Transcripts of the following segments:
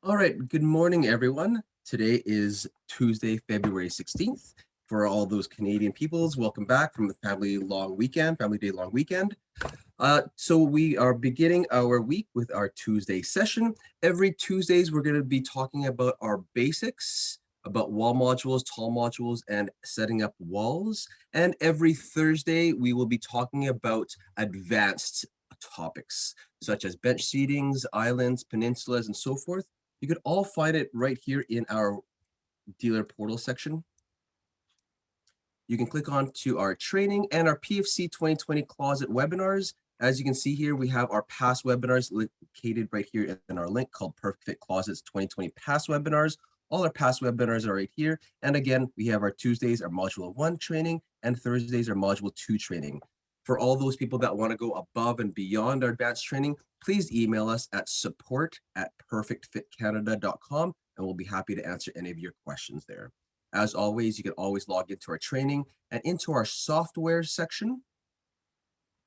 All right, good morning, everyone. Today is Tuesday, February 16th. For all those Canadian peoples, welcome back from the family day long weekend. So we are beginning our week with our Tuesday session. Every Tuesdays, we're going to be talking about our basics, about wall modules, tall modules, and setting up walls. And every Thursday, we will be talking about advanced topics, such as bench seatings, islands, peninsulas, and so forth. You could all find it right here in our dealer portal section. You can click on to our training and our PFC 2020 closet webinars. As you can see here, we have our past webinars located right here in our link called Perfect Fit Closets 2020 past webinars. All our past webinars are right here. And again, we have our Tuesdays, our Module 1 training, and Thursdays, our Module 2 training. For all those people that want to go above and beyond our advanced training, please email us at support@perfectfitcanada.com, and we'll be happy to answer any of your questions there. As always, you can always log into our training and into our software section.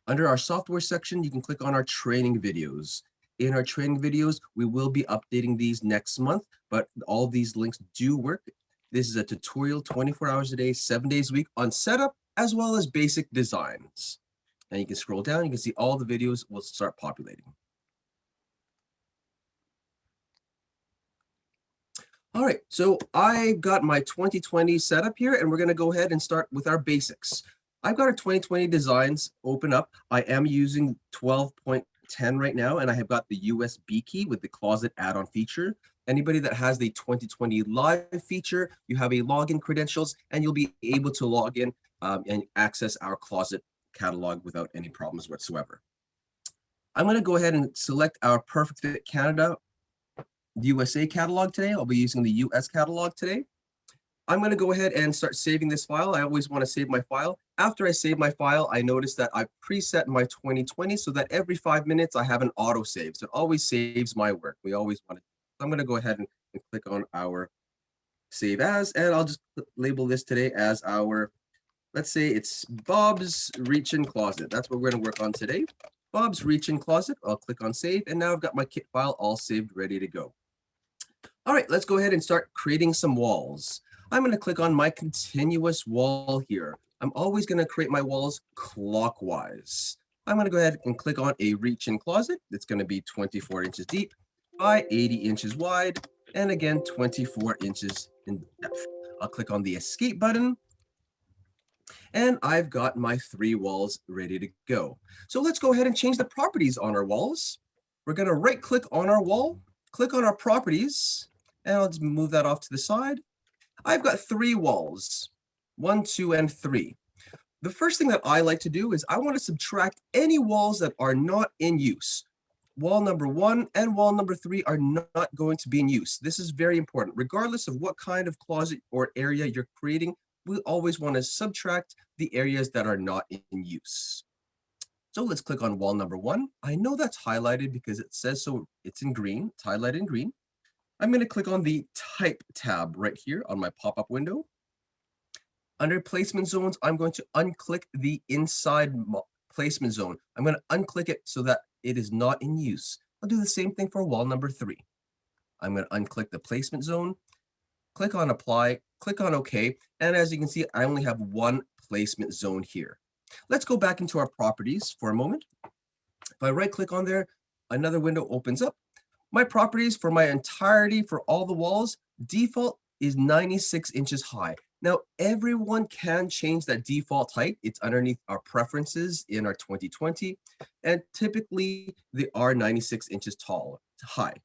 Under our software section, you can click on our training videos. In our training videos, we will be updating these next month, but all these links do work. This is a tutorial 24 hours a day, 7 days a week on setup, as well as basic designs. And you can scroll down, you can see all the videos will start populating. All right, so I've got my 2020 setup here, and we're going to go ahead and start with our basics. I've got our 2020 designs open up. I am using 12.10 right now, and I have got the USB key with the closet add-on feature. Anybody that has the 2020 live feature, you have a login credentials, and you'll be able to log in and access our closet catalog without any problems whatsoever. I'm going to go ahead and select our Perfect Fit Canada USA catalog today. I'll be using the US catalog today. I'm going to go ahead and start saving this file. I always want to save my file. After I save my file, I notice that I've preset my 2020 so that every 5 minutes I have an auto save. So it always saves my work. We always want to. So I'm going to go ahead and click on our save as, and I'll just label this today as our, let's say it's Bob's Reach-In Closet. That's what we're going to work on today. Bob's Reach-In Closet. I'll click on save, and now I've got my kit file all saved, ready to go. All right, let's go ahead and start creating some walls. I'm going to click on my continuous wall here. I'm always going to create my walls clockwise. I'm going to go ahead and click on a reach-in closet. It's going to be 24 inches deep by 80 inches wide, and again, 24 inches in depth. I'll click on the escape button, and I've got my 3 walls ready to go. So let's go ahead and change the properties on our walls. We're going to right-click on our wall, click on our properties, and I'll just move that off to the side. I've got 3 walls, 1, 2, and 3. The first thing that I like to do is I want to subtract any walls that are not in use. Wall number 1 and wall number 3 are not going to be in use. This is very important. Regardless of what kind of closet or area you're creating, we always want to subtract the areas that are not in use. So let's click on wall number 1. I know that's highlighted because it says so. It's in green. It's highlighted in green. I'm going to click on the Type tab right here on my pop-up window. Under Placement Zones, I'm going to unclick the Inside Placement Zone. I'm going to unclick it so that it is not in use. I'll do the same thing for wall number 3. I'm going to unclick the Placement Zone, click on Apply, click on OK, and as you can see, I only have 1 placement zone here. Let's go back into our properties for a moment. If I right-click on there, another window opens up. My properties for my entirety for all the walls, default is 96 inches high. Now, everyone can change that default height. It's underneath our preferences in our 2020, and typically they are 96 inches high.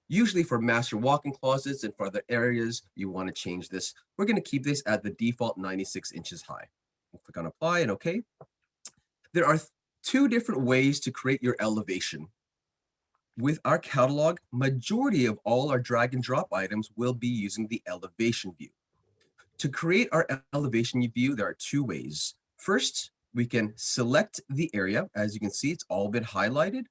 Usually for master walk-in closets and for other areas, you want to change this. We're going to keep this at the default 96 inches high. We'll click on Apply and OK. There are 2 different ways to create your elevation. With our catalog, majority of all our drag and drop items will be using the elevation view. To create our elevation view, there are 2 ways. First, we can select the area. As you can see, it's all been highlighted.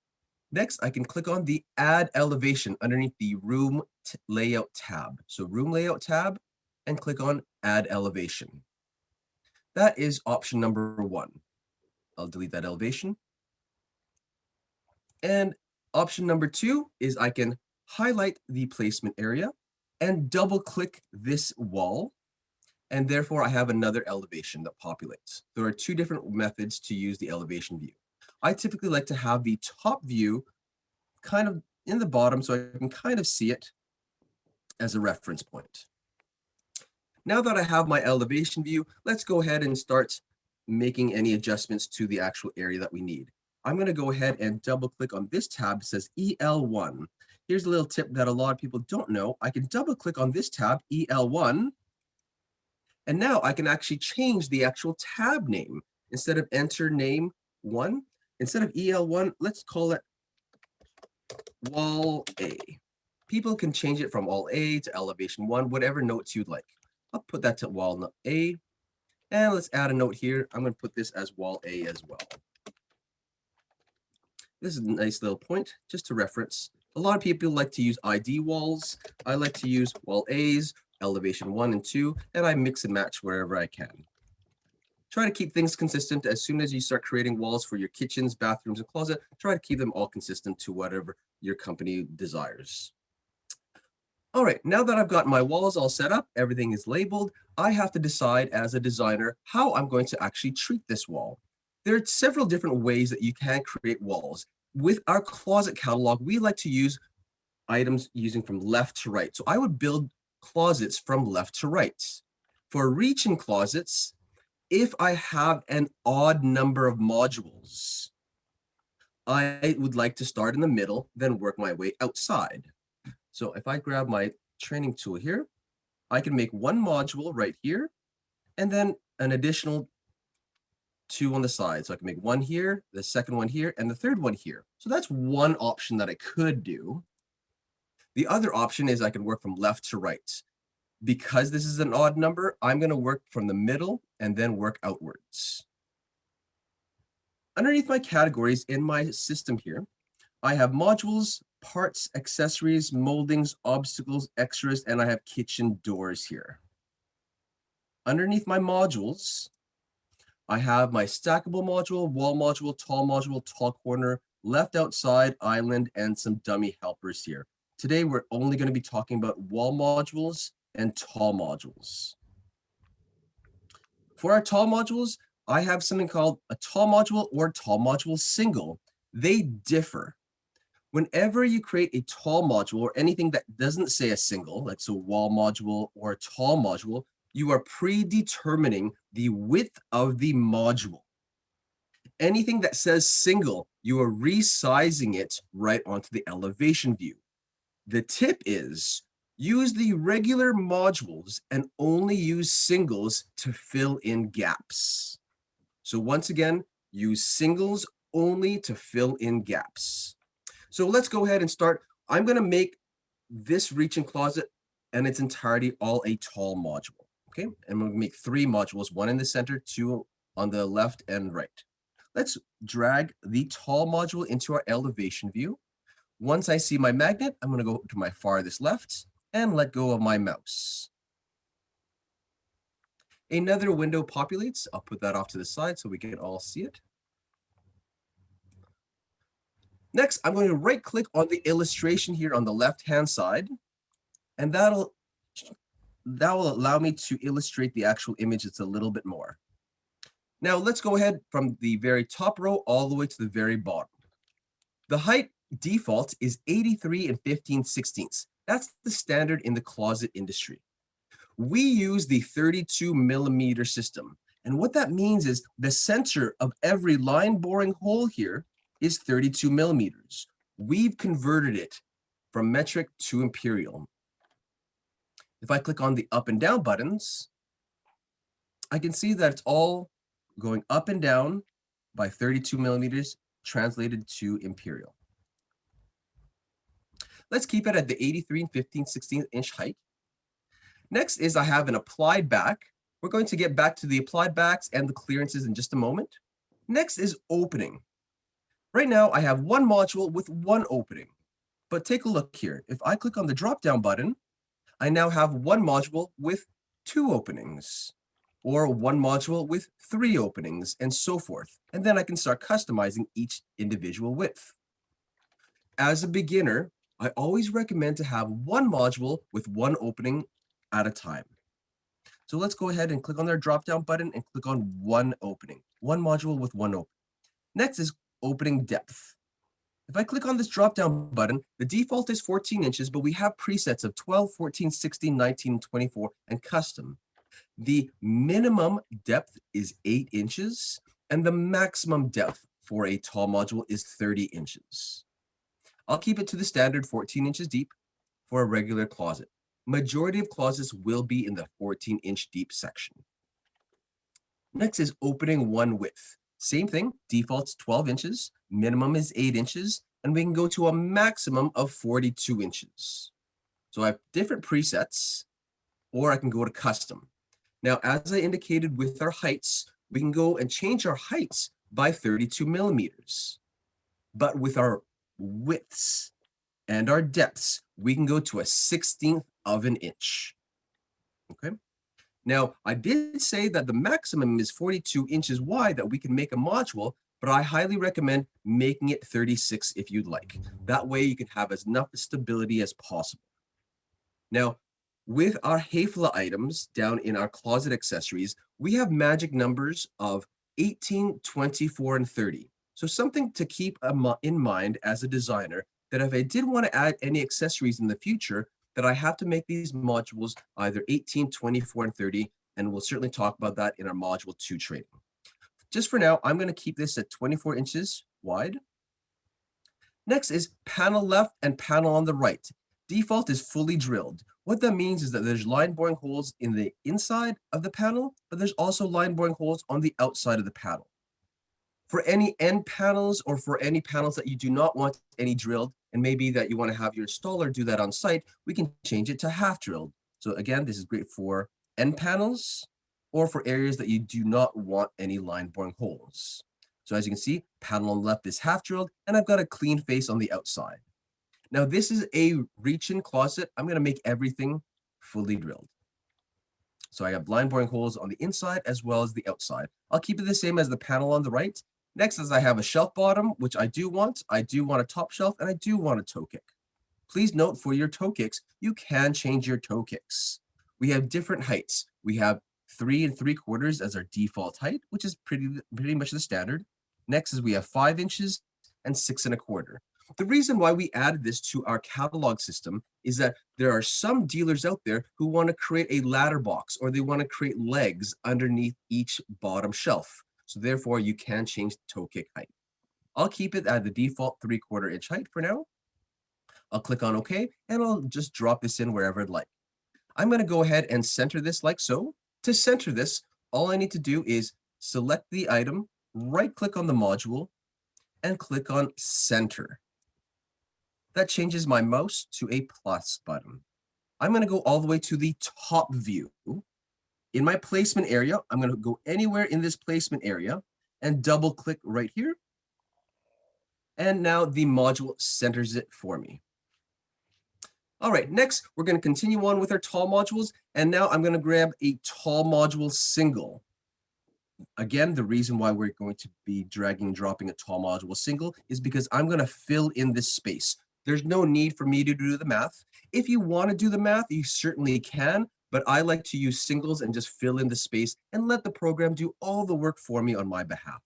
Next, I can click on the Add Elevation underneath the Room Layout tab. So Room Layout tab, and click on Add Elevation. That is option number 1. I'll delete that elevation. And option number 2 is I can highlight the placement area, and double click this wall. And therefore I have another elevation that populates. There are two different methods to use the elevation view. I typically like to have the top view kind of in the bottom so I can kind of see it as a reference point. Now that I have my elevation view, let's go ahead and start making any adjustments to the actual area that we need. I'm going to go ahead and double click on this tab. It says EL1. Here's a little tip that a lot of people don't know. I can double click on this tab, EL1, and now I can actually change the actual tab name. Instead of enter name 1, instead of EL1, let's call it Wall A. People can change it from Wall A to Elevation 1, whatever notes you'd like. I'll put that to Wall A. And let's add a note here. I'm going to put this as Wall A as well. This is a nice little point just to reference. A lot of people like to use ID walls. I like to use Wall A's, Elevation 1 and 2, and I mix and match wherever I can. Try to keep things consistent. As soon as you start creating walls for your kitchens, bathrooms, and closet, try to keep them all consistent to whatever your company desires. All right, now that I've got my walls all set up, everything is labeled, I have to decide as a designer how I'm going to actually treat this wall. There are several different ways that you can create walls. With our closet catalog, we like to use items using from left to right. So I would build closets from left to right. For reach-in closets, if I have an odd number of modules, I would like to start in the middle, then work my way outside. So if I grab my training tool here, I can make one module right here, and then an additional 2 on the side. So I can make one here, the second one here, and the third one here. So that's one option that I could do. The other option is I can work from left to right. Because this is an odd number, I'm going to work from the middle and then work outwards. Underneath my categories in my system here, I have modules, parts, accessories, moldings, obstacles, extras, and I have kitchen doors here. Underneath my modules, I have my stackable module, wall module, tall corner, left outside, island, and some dummy helpers here. Today, we're only going to be talking about wall modules and tall modules. For our tall modules, I have something called a tall module or tall module single. They differ. Whenever you create a tall module or anything that doesn't say a single, like so wall module or a tall module, you are predetermining the width of the module. Anything that says single, you are resizing it right onto the elevation view. The tip is use the regular modules and only use singles to fill in gaps. So once again, use singles only to fill in gaps. So let's go ahead and start. I'm going to make this reach-in closet and its entirety all a tall module. Okay, and I'm going to make 3 modules, 1 in the center, 2 on the left and right. Let's drag the tall module into our elevation view. Once I see my magnet, I'm going to go to my farthest left and let go of my mouse. Another window populates. I'll put that off to the side so we can all see it. Next, I'm going to right-click on the illustration here on the left-hand side, and that will allow me to illustrate the actual image a little bit more. Now, let's go ahead from the very top row all the way to the very bottom. The height default is 83 and 15/16. That's the standard in the closet industry. We use the 32 millimeter system. And what that means is the center of every line boring hole here is 32 millimeters. We've converted it from metric to imperial. If I click on the up and down buttons, I can see that it's all going up and down by 32 millimeters translated to imperial. Let's keep it at the 83 and 15/16 inch height. Next is I have an applied back. We're going to get back to the applied backs and the clearances in just a moment. Next is opening. Right now, I have one module with one opening. But take a look here. If I click on the drop-down button, I now have one module with 2 openings, or one module with 3 openings, and so forth. And then I can start customizing each individual width. As a beginner, I always recommend to have one module with one opening at a time. So let's go ahead and click on their drop-down button and click on one opening, one module with one opening. Next is opening depth. If I click on this drop-down button, the default is 14 inches, but we have presets of 12, 14, 16, 19, 24, and custom. The minimum depth is 8 inches, and the maximum depth for a tall module is 30 inches. I'll keep it to the standard 14 inches deep for a regular closet. Majority of closets will be in the 14-inch deep section. Next is opening one width. Same thing, default's 12 inches, minimum is 8 inches, and we can go to a maximum of 42 inches. So I have different presets, or I can go to custom. Now, as I indicated with our heights, we can go and change our heights by 32 millimeters. But with our widths and our depths, we can go to a 1/16 of an inch. Okay. Now, I did say that the maximum is 42 inches wide that we can make a module, but I highly recommend making it 36 if you'd like. That way you can have as enough stability as possible. Now, with our HAFLA items down in our closet accessories, we have magic numbers of 18, 24, and 30. So something to keep in mind as a designer, that if I did want to add any accessories in the future, that I have to make these modules either 18, 24, and 30, and we'll certainly talk about that in our module 2 training. Just for now, I'm going to keep this at 24 inches wide. Next is panel left and panel on the right. Default is fully drilled. What that means is that there's line boring holes in the inside of the panel, but there's also line boring holes on the outside of the panel. For any end panels or for any panels that you do not want any drilled, and maybe that you want to have your installer do that on site, we can change it to half drilled. So again, this is great for end panels or for areas that you do not want any line boring holes. So as you can see, panel on the left is half drilled, and I've got a clean face on the outside. Now this is a reach-in closet. I'm going to make everything fully drilled. So I have line boring holes on the inside as well as the outside. I'll keep it the same as the panel on the right. Next is I have a shelf bottom, which I do want. I do want a top shelf, and I do want a toe kick. Please note, for your toe kicks, you can change your toe kicks. We have different heights. We have 3 3/4 as our default height, which is pretty much the standard. Next is we have 5 inches and 6 1/4. The reason why we added this to our catalog system is that there are some dealers out there who want to create a ladder box, or they want to create legs underneath each bottom shelf. So therefore, you can change the toe kick height. I'll keep it at the default 3/4 inch height for now. I'll click on OK, and I'll just drop this in wherever I'd like. I'm going to go ahead and center this like so. To center this, all I need to do is select the item, right-click on the module, and click on Center. That changes my mouse to a plus button. I'm going to go all the way to the top view. In my placement area, I'm going to go anywhere in this placement area and double click right here. And now the module centers it for me. All right, next we're going to continue on with our tall modules. And now I'm going to grab a tall module single. Again, the reason why we're going to be dragging and dropping a tall module single is because I'm going to fill in this space. There's no need for me to do the math. If you want to do the math, you certainly can, but I like to use singles and just fill in the space and let the program do all the work for me on my behalf.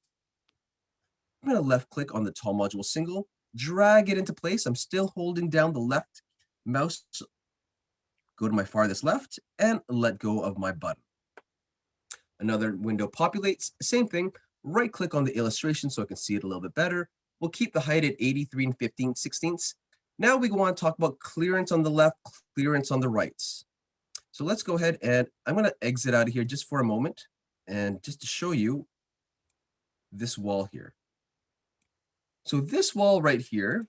I'm going to left click on the tall module single, drag it into place. I'm still holding down the left mouse, go to my farthest left, and let go of my button. Another window populates, same thing, right click on the illustration so I can see it a little bit better. We'll keep the height at 83 15/16. Now we want to talk about clearance on the left, clearance on the right. So let's go ahead, and I'm going to exit out of here just for a moment, and just to show you this wall here. So this wall right here,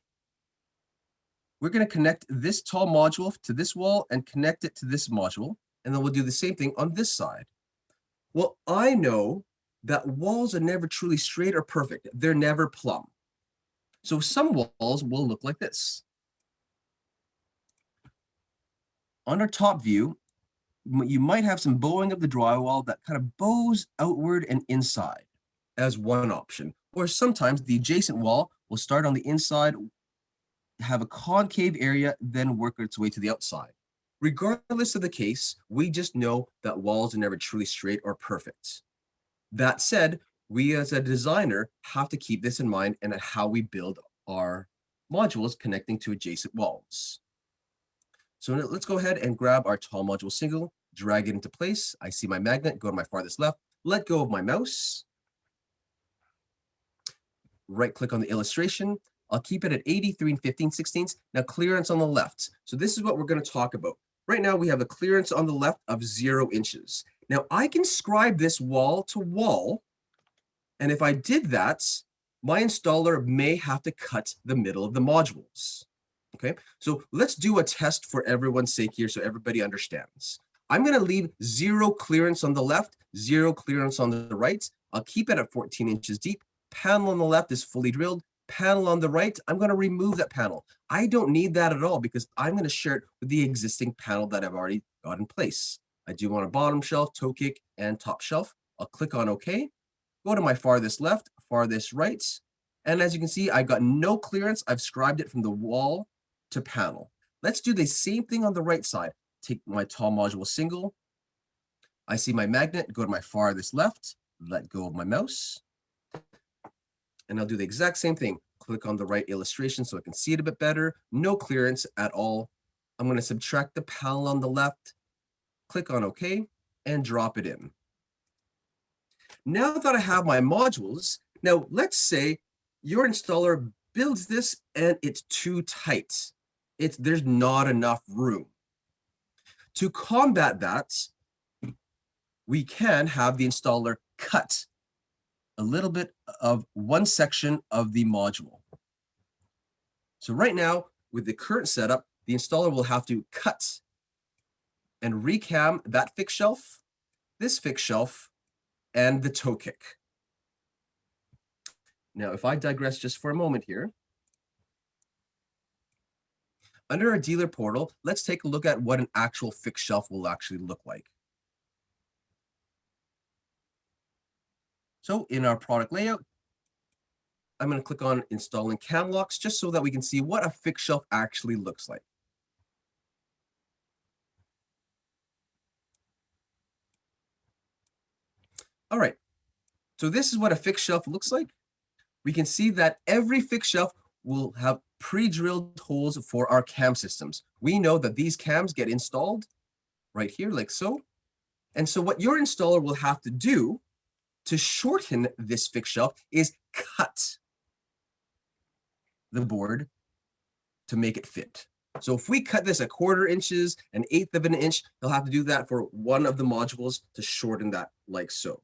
we're going to connect this tall module to this wall and connect it to this module, and then we'll do the same thing on this side. Well, I know that walls are never truly straight or perfect. They're never plumb. So some walls will look like this. On our top view, you might have some bowing of the drywall that kind of bows outward and inside as one option. Or sometimes the adjacent wall will start on the inside, have a concave area, then work its way to the outside. Regardless of the case, we just know that walls are never truly straight or perfect. That said, we as a designer have to keep this in mind and how we build our modules connecting to adjacent walls. So let's go ahead and grab our tall module single, drag it into place. I see my magnet, go to my farthest left, let go of my mouse, right click on the illustration. I'll keep it at 83 15/16. Now clearance on the left. So this is what we're going to talk about. Right now we have a clearance on the left of 0 inches. Now I can scribe this wall to wall, and if I did that, my installer may have to cut the middle of the modules. Okay, so let's do a test for everyone's sake here so everybody understands. I'm going to leave 0 clearance on the left, 0 clearance on the right. I'll keep it at 14 inches deep. Panel on the left is fully drilled. Panel on the right, I'm going to remove that panel. I don't need that at all because I'm going to share it with the existing panel that I've already got in place. I do want a bottom shelf, toe kick, and top shelf. I'll click on OK. Go to my farthest left, farthest right. And as you can see, I've got no clearance. I've scribed it from the wall to panel. Let's do the same thing on the right side. Take my tall module single. I see my magnet, go to my farthest left, let go of my mouse. And I'll do the exact same thing. Click on the right illustration so I can see it a bit better. No clearance at all. I'm going to subtract the panel on the left, click on OK, and drop it in. Now that I have my modules, now let's say your installer builds this and it's too tight. There's not enough room. To combat that, we can have the installer cut a little bit of one section of the module. So right now, with the current setup, the installer will have to cut and recam that fixed shelf, this fixed shelf, and the toe kick. Now, if I digress just for a moment here, under our dealer portal, let's take a look at what an actual fixed shelf will actually look like. So in our product layout, I'm going to click on installing cam locks just so that we can see what a fixed shelf actually looks like. All right, so this is what a fixed shelf looks like. We can see that every fixed shelf will have pre-drilled holes for our cam systems. We know that these cams get installed right here like so. And so what your installer will have to do to shorten this fixed shelf is cut the board to make it fit. So if we cut this 1/4 inches, 1/8 of an inch, they'll have to do that for one of the modules to shorten that like so.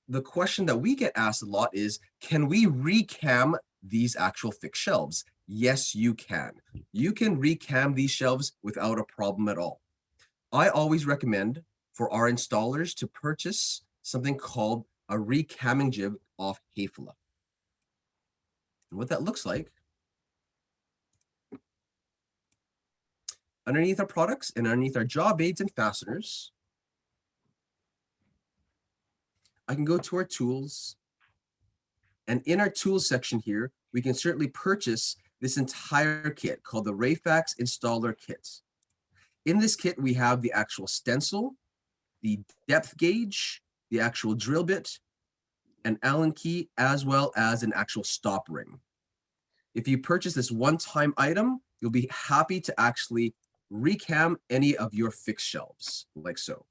The question that we get asked a lot is, can we recam these actual fixed shelves? Yes, you can. You can recam these shelves without a problem at all. I always recommend for our installers to purchase something called a recamming jib off Hafele. And what that looks like, underneath our products and underneath our job aids and fasteners, I can go to our tools, and in our tools section here, we can certainly purchase this entire kit called the Rayfax Installer Kit. In this kit, we have the actual stencil, the depth gauge, the actual drill bit, an Allen key, as well as an actual stop ring. If you purchase this one-time item, you'll be happy to actually recam any of your fixed shelves, like so.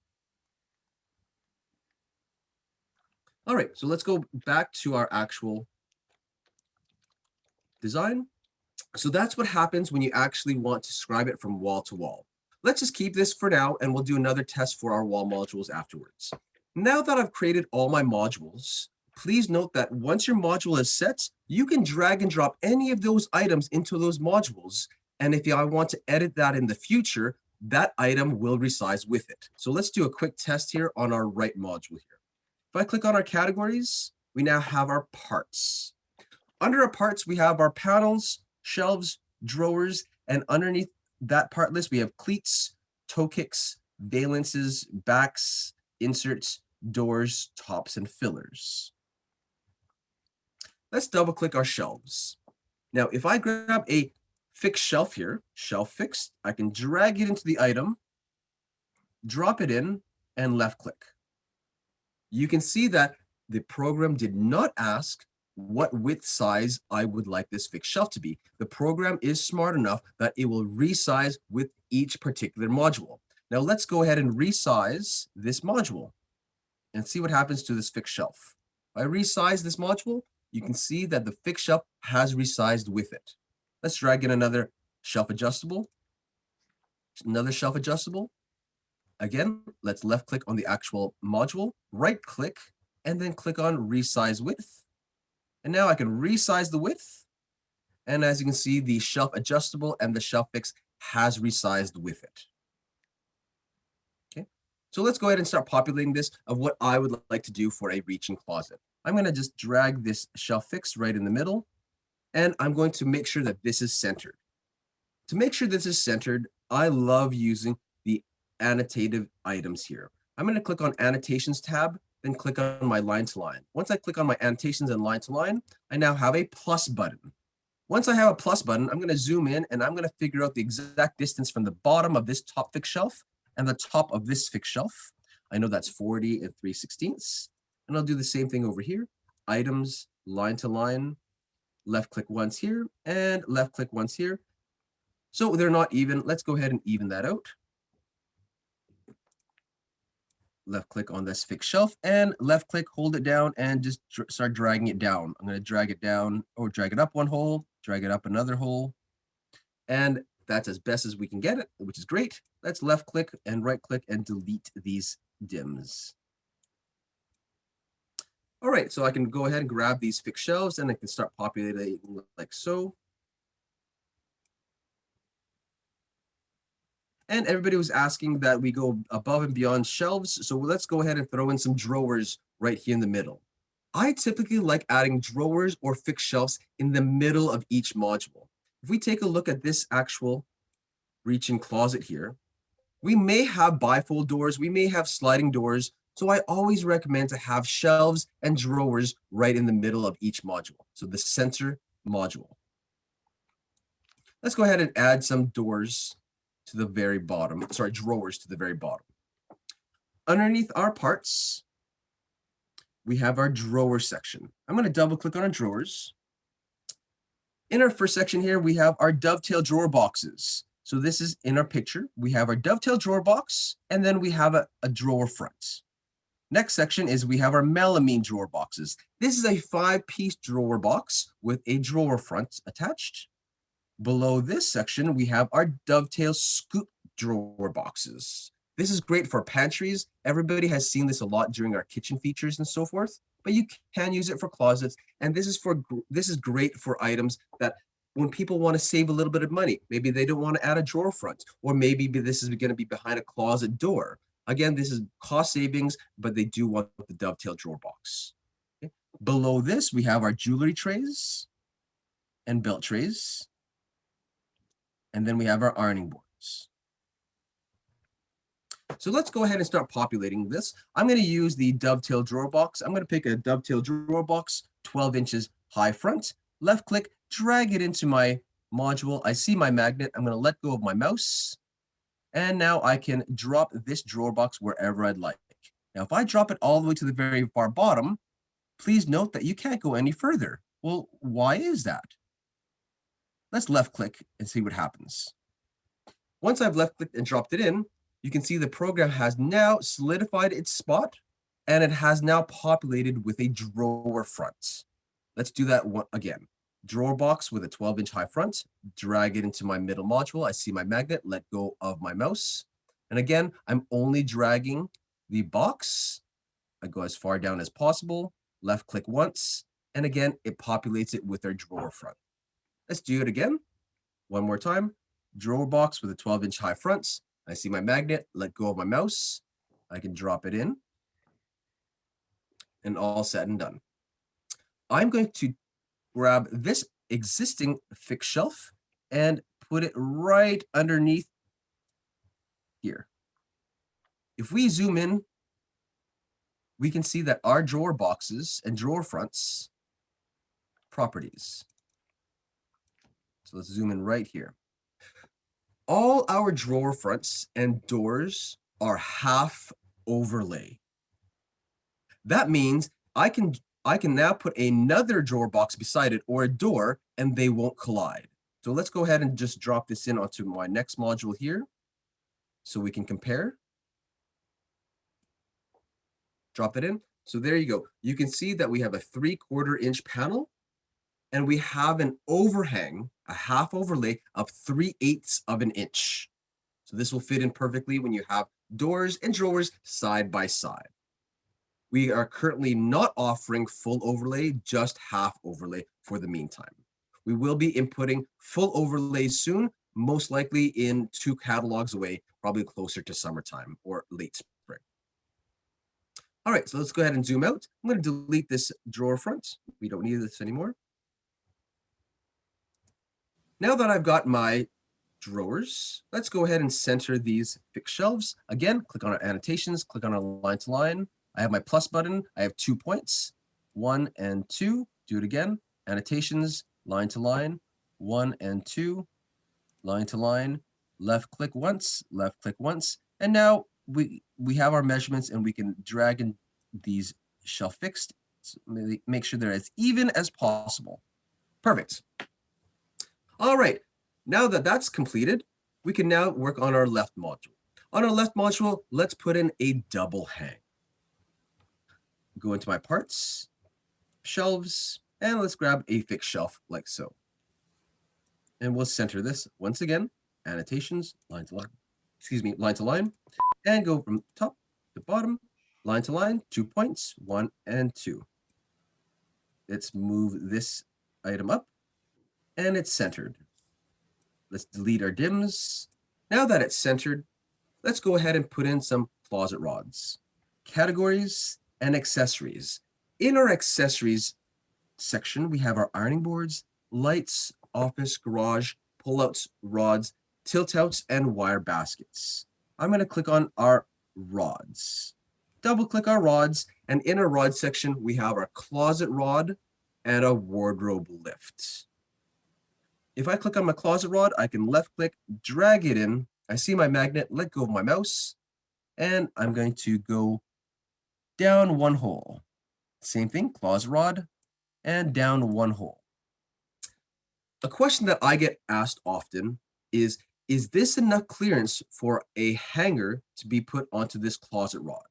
All right, so let's go back to our actual design. So that's what happens when you actually want to scribe it from wall to wall. Let's just keep this for now, and we'll do another test for our wall modules afterwards. Now that I've created all my modules, please note that once your module is set, you can drag and drop any of those items into those modules. And if I want to edit that in the future, that item will resize with it. So let's do a quick test here on our right module here. If I click on our categories, we now have our parts. Under our parts, we have our panels, shelves, drawers, and underneath that part list, we have cleats, toe kicks, valances, backs, inserts, doors, tops, and fillers. Let's double click our shelves. Now, if I grab a fixed shelf here, shelf fixed. I can drag it into the item, drop it in, and left click. You can see that the program did not ask what width size I would like this fixed shelf to be. The program is smart enough that it will resize with each particular module. Now let's go ahead and resize this module and see what happens to this fixed shelf. If I resize this module, you can see that the fixed shelf has resized with it. Let's drag in another shelf adjustable, another shelf adjustable. Again, let's left click on the actual module, right click, and then click on resize width. And now I can resize the width. And as you can see, the shelf adjustable and the shelf fix has resized with it. Okay, so let's go ahead and start populating this of what I would like to do for a reach-in closet. I'm going to just drag this shelf fix right in the middle, and I'm going to make sure that this is centered. To make sure this is centered, I love using the annotative items here. I'm going to click on Annotations tab, then click on my line to line. Once I click on my annotations and line to line, I now have a plus button. Once I have a plus button, I'm going to zoom in and I'm going to figure out the exact distance from the bottom of this top fixed shelf and the top of this fixed shelf. I know that's 40 and 3/16. And I'll do the same thing over here. Items, line to line, left click once here and left click once here. So they're not even. Let's go ahead and even that out. Left click on this fixed shelf and left click, hold it down and just start dragging it down. I'm going to drag it down or drag it up one hole, drag it up another hole. And that's as best as we can get it, which is great. Let's left click and right click and delete these dims. All right, so I can go ahead and grab these fixed shelves and I can start populating like so. And everybody was asking that we go above and beyond shelves. So let's go ahead and throw in some drawers right here in the middle. I typically like adding drawers or fixed shelves in the middle of each module. If we take a look at this actual reach-in closet here, we may have bifold doors, we may have sliding doors. So I always recommend to have shelves and drawers right in the middle of each module. So the center module. Let's go ahead and add some doors to the very bottom, sorry, drawers to the very bottom. Underneath our parts, we have our drawer section. I'm going to double click on our drawers. In our first section here, we have our Dovetail drawer boxes. So this is in our picture. We have our Dovetail drawer box, and then we have a drawer front. Next section is we have our Melamine drawer boxes. This is a 5-piece drawer box with a drawer front attached. Below this section, we have our Dovetail scoop drawer boxes. This is great for pantries. Everybody has seen this a lot during our kitchen features and so forth, but you can use it for closets. And this is great for items that when people want to save a little bit of money, maybe they don't want to add a drawer front, or maybe this is going to be behind a closet door. Again, this is cost savings, but they do want the Dovetail drawer box. Okay. Below this, we have our jewelry trays and belt trays. And then we have our ironing boards. So let's go ahead and start populating this. I'm going to use the Dovetail drawer box. I'm going to pick a Dovetail drawer box, 12 inches high front, left click, drag it into my module. I see my magnet. I'm going to let go of my mouse. And now I can drop this drawer box wherever I'd like. Now, if I drop it all the way to the very far bottom, please note that you can't go any further. Well, why is that? Let's left click and see what happens. Once I've left clicked and dropped it in, you can see the program has now solidified its spot and it has now populated with a drawer front. Let's do that one again. Drawer box with a 12-inch high front, drag it into my middle module. I see my magnet, let go of my mouse. And again, I'm only dragging the box. I go as far down as possible, left click once, and again, it populates it with our drawer front. Let's do it again. One more time. Drawer box with a 12-inch high front. I see my magnet, let go of my mouse. I can drop it in. And all said and done. I'm going to grab this existing fixed shelf and put it right underneath here. If we zoom in, we can see that our drawer boxes and drawer fronts properties. So let's zoom in right here. All our drawer fronts and doors are half overlay. That means I can now put another drawer box beside it or a door and they won't collide. So let's go ahead and just drop this in onto my next module here so we can compare. Drop it in. So there you go. You can see that we have a 3/4 inch panel and we have an overhang, a half overlay of 3/8 of an inch. So this will fit in perfectly when you have doors and drawers side by side. We are currently not offering full overlay, just half overlay for the meantime. We will be inputting full overlays soon, most likely in 2 catalogs away, probably closer to summertime or late spring. All right, so let's go ahead and zoom out. I'm going to delete this drawer front. We don't need this anymore. Now that I've got my drawers, let's go ahead and center these fixed shelves. Again, click on our annotations, click on our line to line. I have my plus button. I have 2 points, 1 and 2. Do it again. Annotations, line to line, 1 and 2, line to line, left click once, and now we have our measurements and we can drag in these shelf fixed. So make sure they're as even as possible. Perfect. All right, now that that's completed, we can now work on our left module. On our left module, let's put in a double hang. Go into my parts, shelves, and let's grab a fixed shelf like so. And we'll center this once again, annotations, line to line, and go from top to bottom, line to line, 2 points, 1 and 2. Let's move this item up, and it's centered. Let's delete our dims. Now that it's centered, let's go ahead and put in some closet rods, categories, and accessories. In our accessories section, we have our ironing boards, lights, office, garage, pull-outs, rods, tilt-outs, and wire baskets. I'm going to click on our rods. Double-click our rods, and in our rod section, we have our closet rod and a wardrobe lift. If I click on my closet rod, I can left-click, drag it in. I see my magnet, let go of my mouse, and I'm going to go down 1 hole. Same thing, closet rod, and down 1 hole. A question that I get asked often is this enough clearance for a hanger to be put onto this closet rod?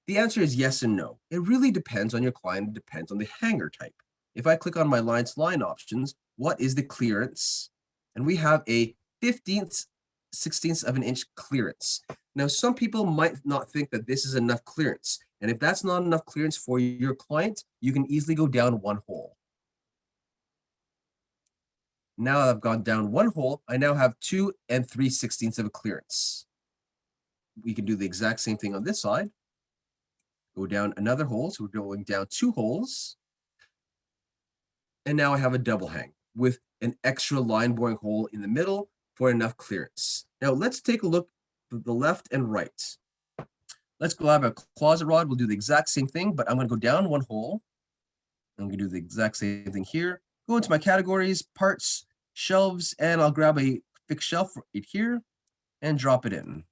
The answer is yes and no. It really depends on your client. It depends on the hanger type. If I click on my line to line options, what is the clearance? And we have a 15/16 of an inch clearance. Now, some people might not think that this is enough clearance. And if that's not enough clearance for your client, you can easily go down 1 hole. Now I've gone down 1 hole, I now have 2 3/16 of a clearance. We can do the exact same thing on this side. Go down another hole, so we're going down 2 holes. And now I have a double hang with an extra line boring hole in the middle for enough clearance. Now let's take a look at the left and right. Let's grab a closet rod. We'll do the exact same thing, but I'm going to go down 1 hole. I'm going to do the exact same thing here. Go into my categories, parts, shelves, and I'll grab a fixed shelf right here and drop it in.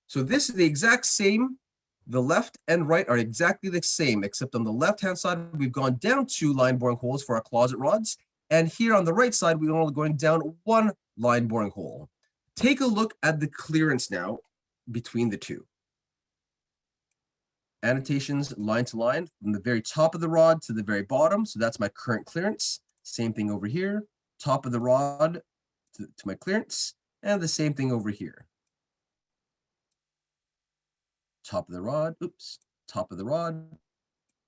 So this is the exact same. The left and right are exactly the same, except on the left-hand side, we've gone down 2 line boring holes for our closet rods. And here on the right side, we're only going down 1 line boring hole. Take a look at the clearance now between the two. Annotations, line to line, from the very top of the rod to the very bottom. So that's my current clearance. Same thing over here. Top of the rod to my clearance. And the same thing over here. Top of the rod, top of the rod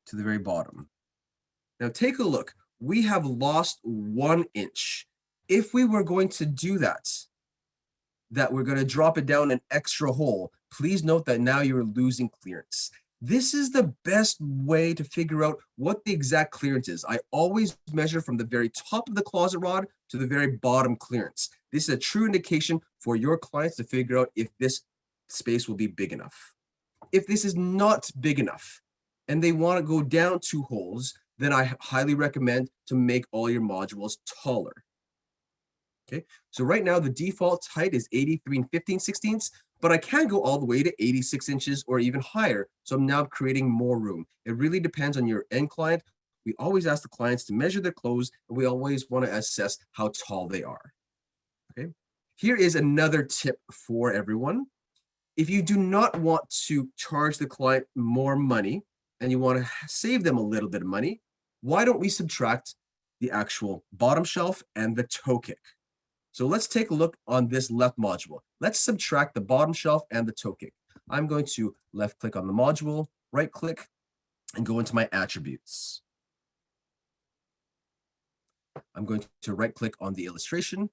to the very bottom. Now take a look. We have lost 1 inch. If we were going to do that we're going to drop it down an extra hole, please note that now you're losing clearance. This is the best way to figure out what the exact clearance is. I always measure from the very top of the closet rod to the very bottom clearance. This is a true indication for your clients to figure out if this space will be big enough. If this is not big enough and they want to go down 2 holes, then I highly recommend to make all your modules taller. Okay, so right now the default height is 83 15/16, but I can go all the way to 86 inches or even higher. So I'm now creating more room. It really depends on your end client. We always ask the clients to measure their clothes, and we always want to assess how tall they are. Okay, here is another tip for everyone. If you do not want to charge the client more money and you want to save them a little bit of money, why don't we subtract the actual bottom shelf and the toe kick? So let's take a look on this left module. Let's subtract the bottom shelf and the toe kick. I'm going to left click on the module, right click, and go into my attributes. I'm going to right click on the illustration,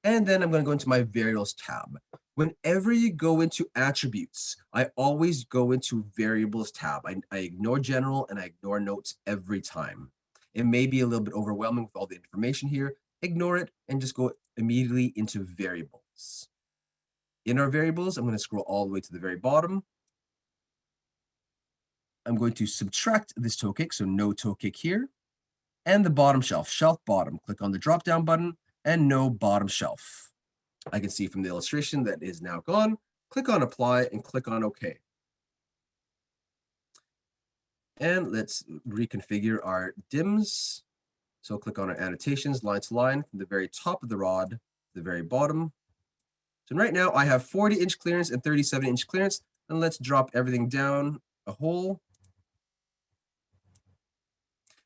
and then I'm going to go into my variables tab. Whenever you go into attributes, I always go into variables tab. I ignore general and I ignore notes every time. It may be a little bit overwhelming with all the information here. Ignore it and just go immediately into variables. In our variables, I'm going to scroll all the way to the very bottom. I'm going to subtract this toe kick, so no toe kick here. And the bottom shelf, shelf bottom. Click on the drop down button and no bottom shelf. I can see from the illustration that is now gone. Click on apply and click on OK. And let's reconfigure our dims. So click on our annotations, line to line, from the very top of the rod to the very bottom. So right now I have 40-inch clearance and 37-inch clearance. And let's drop everything down a hole.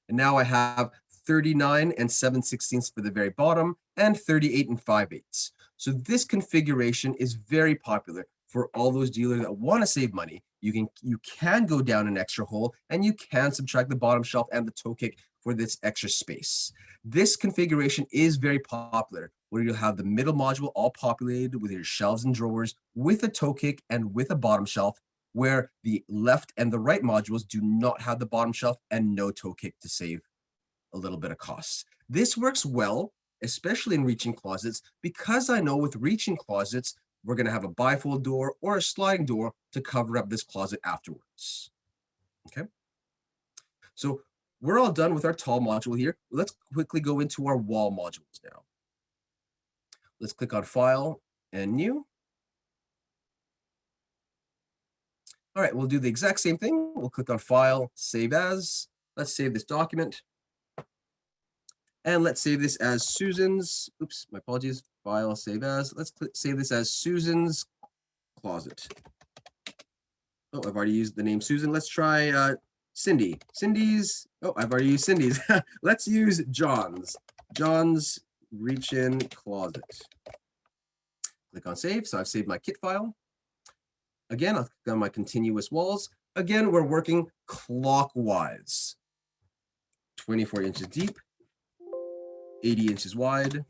And now I have 39 and 7/16 for the very bottom and 38 and 5/8. So this configuration is very popular for all those dealers that want to save money. You can go down an extra hole and you can subtract the bottom shelf and the toe kick for this extra space. This configuration is very popular, where you'll have the middle module all populated with your shelves and drawers with a toe kick and with a bottom shelf, where the left and the right modules do not have the bottom shelf and no toe kick to save a little bit of costs. This works well, especially in reaching closets, because I know with reaching closets, we're going to have a bifold door or a sliding door to cover up this closet afterwards. Okay. So we're all done with our tall module here. Let's quickly go into our wall modules now. Let's click on File and New. All right, we'll do the exact same thing. We'll click on File, Save As. Let's save this document. And let's save this as Susan's, oops, my apologies, File, Save As. Let's save this as Susan's Closet. Oh, I've already used the name Susan. Let's try Cindy. Cindy's, oh, I've already used Cindy's. Let's use John's. John's Reach-In Closet. Click on Save. So I've saved my kit file. Again, I'll click on my continuous walls. Again, we're working clockwise. 24 inches deep, 80 inches wide,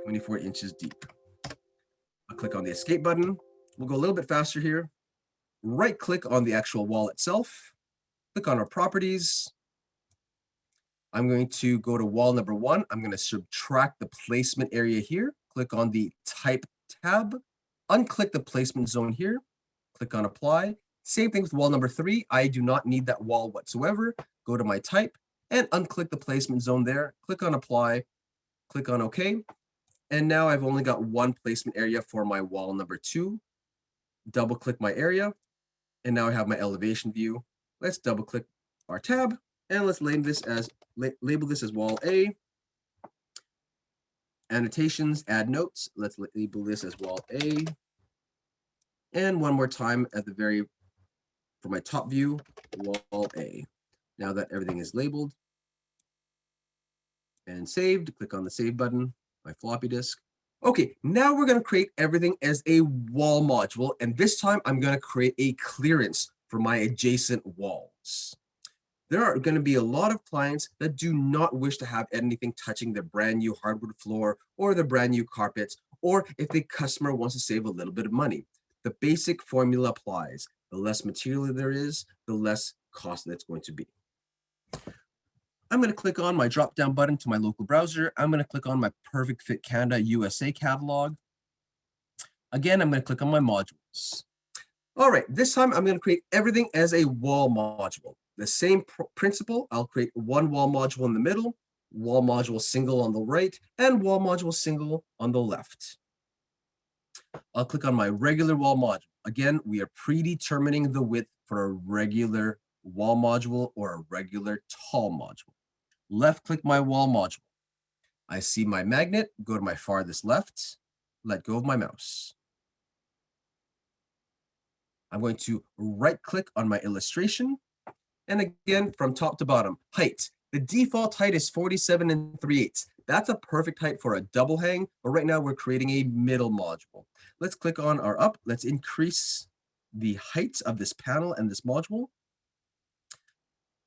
24 inches deep. I'll click on the escape button. We'll go a little bit faster here. Right click on the actual wall itself. Click on our properties. I'm going to go to wall number 1. I'm going to subtract the placement area here. Click on the type tab. Unclick the placement zone here. Click on apply. Same thing with wall number 3. I do not need that wall whatsoever. Go to my type and unclick the placement zone there. Click on apply. Click on OK. And now I've only got one placement area for my wall number 2. Double click my area. And now I have my elevation view. Let's double click our tab and let's label this as wall A. Annotations, add notes. Let's label this as wall A. And one more time for my top view, wall A. Now that everything is labeled and saved, click on the save button, my floppy disk. Okay, now we're going to create everything as a wall module, and this time I'm going to create a clearance for my adjacent walls. There are going to be a lot of clients that do not wish to have anything touching their brand new hardwood floor or their brand new carpets, or if the customer wants to save a little bit of money. The basic formula applies. The less material there is, the less cost that's going to be. I'm going to click on my drop-down button to my local browser. I'm going to click on my Perfect Fit Canada USA catalog. Again, I'm going to click on my modules. All right, this time I'm going to create everything as a wall module. The same principle, I'll create one wall module in the middle, wall module single on the right, and wall module single on the left. I'll click on my regular wall module. Again, we are predetermining the width for a regular wall module or a regular tall module. Left click my wall module. I see my magnet, go to my farthest left, let go of my mouse. I'm going to right click on my illustration. And again, from top to bottom, height. The default height is 47 3/8. That's a perfect height for a double hang, but right now we're creating a middle module. Let's click on our up. Let's increase the height of this panel and this module.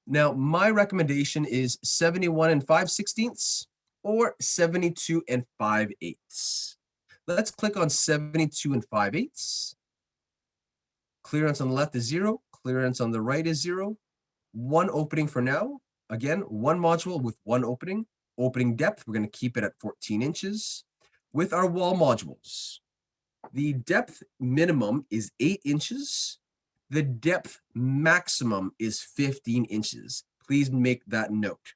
Now, my recommendation is 71 5/16 or 72 5/8. Let's click on 72 5/8. Clearance on the left is 0. Clearance on the right is 0. One opening for now. Again, one module with one opening. Opening depth, we're going to keep it at 14 inches. With our wall modules, the depth minimum is 8 inches. The depth maximum is 15 inches. Please make that note.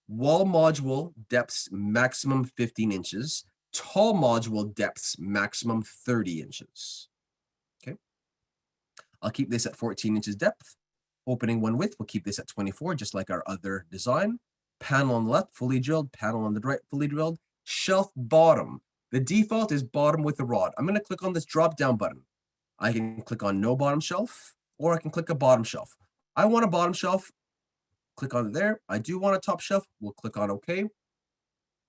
Wall module depths maximum 15 inches. Tall module depths maximum 30 inches. Okay. I'll keep this at 14 inches depth. Opening one width, we'll keep this at 24, just like our other design. Panel on the left, fully drilled. Panel on the right, fully drilled. Shelf bottom. The default is bottom with a rod. I'm going to click on this drop-down button. I can click on no bottom shelf, or I can click a bottom shelf. I want a bottom shelf. Click on it there. I do want a top shelf. We'll click on OK.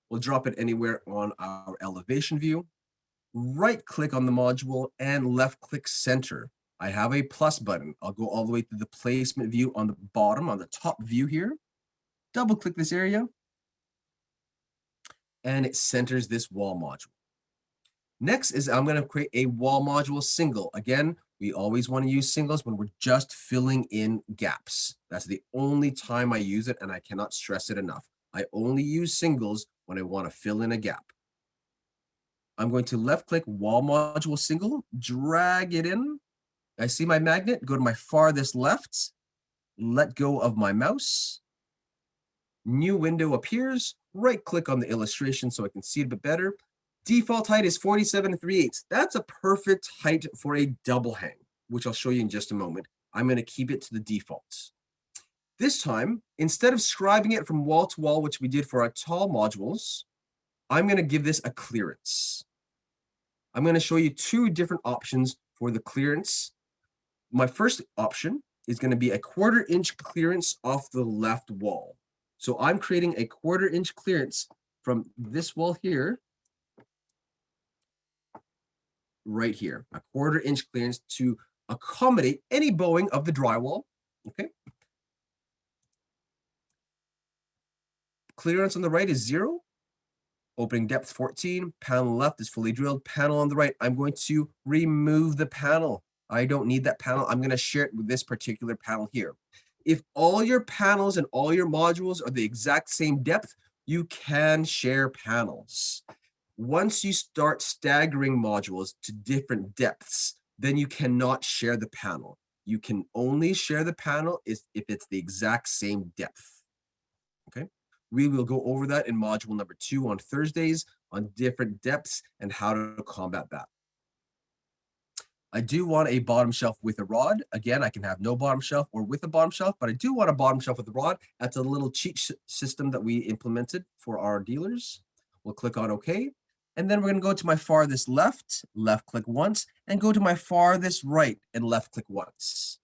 We'll drop it anywhere on our elevation view. Right-click on the module and left-click center. I have a plus button. I'll go all the way to the placement view on the bottom, on the top view here. Double click this area. And it centers this wall module. Next is I'm going to create a wall module single. Again, we always want to use singles when we're just filling in gaps. That's the only time I use it, and I cannot stress it enough. I only use singles when I want to fill in a gap. I'm going to left click wall module single, drag it in. I see my magnet, go to my farthest left, let go of my mouse. New window appears, right click on the illustration so I can see it a bit better. Default height is 47 3/8. That's a perfect height for a double hang, which I'll show you in just a moment. I'm going to keep it to the default. This time, instead of scribing it from wall to wall, which we did for our tall modules, I'm going to give this a clearance. I'm going to show you two different options for the clearance. My first option is going to be a 1/4 inch clearance off the left wall. So I'm creating a 1/4 inch clearance from this wall here, right here, a 1/4 inch clearance to accommodate any bowing of the drywall. Okay. Clearance on the right is 0. Opening depth 14. Panel left is fully drilled. Panel on the right, I'm going to remove the panel. I don't need that panel. I'm going to share it with this particular panel here. If all your panels and all your modules are the exact same depth, you can share panels. Once you start staggering modules to different depths, then you cannot share the panel. You can only share the panel if it's the exact same depth. Okay. We will go over that in module number 2 on Thursdays on different depths and how to combat that. I do want a bottom shelf with a rod. Again, I can have no bottom shelf or with a bottom shelf, but I do want a bottom shelf with a rod. That's a little cheat system that we implemented for our dealers. We'll click on OK. And then we're going to go to my farthest left, left click once, and go to my farthest right and left click once.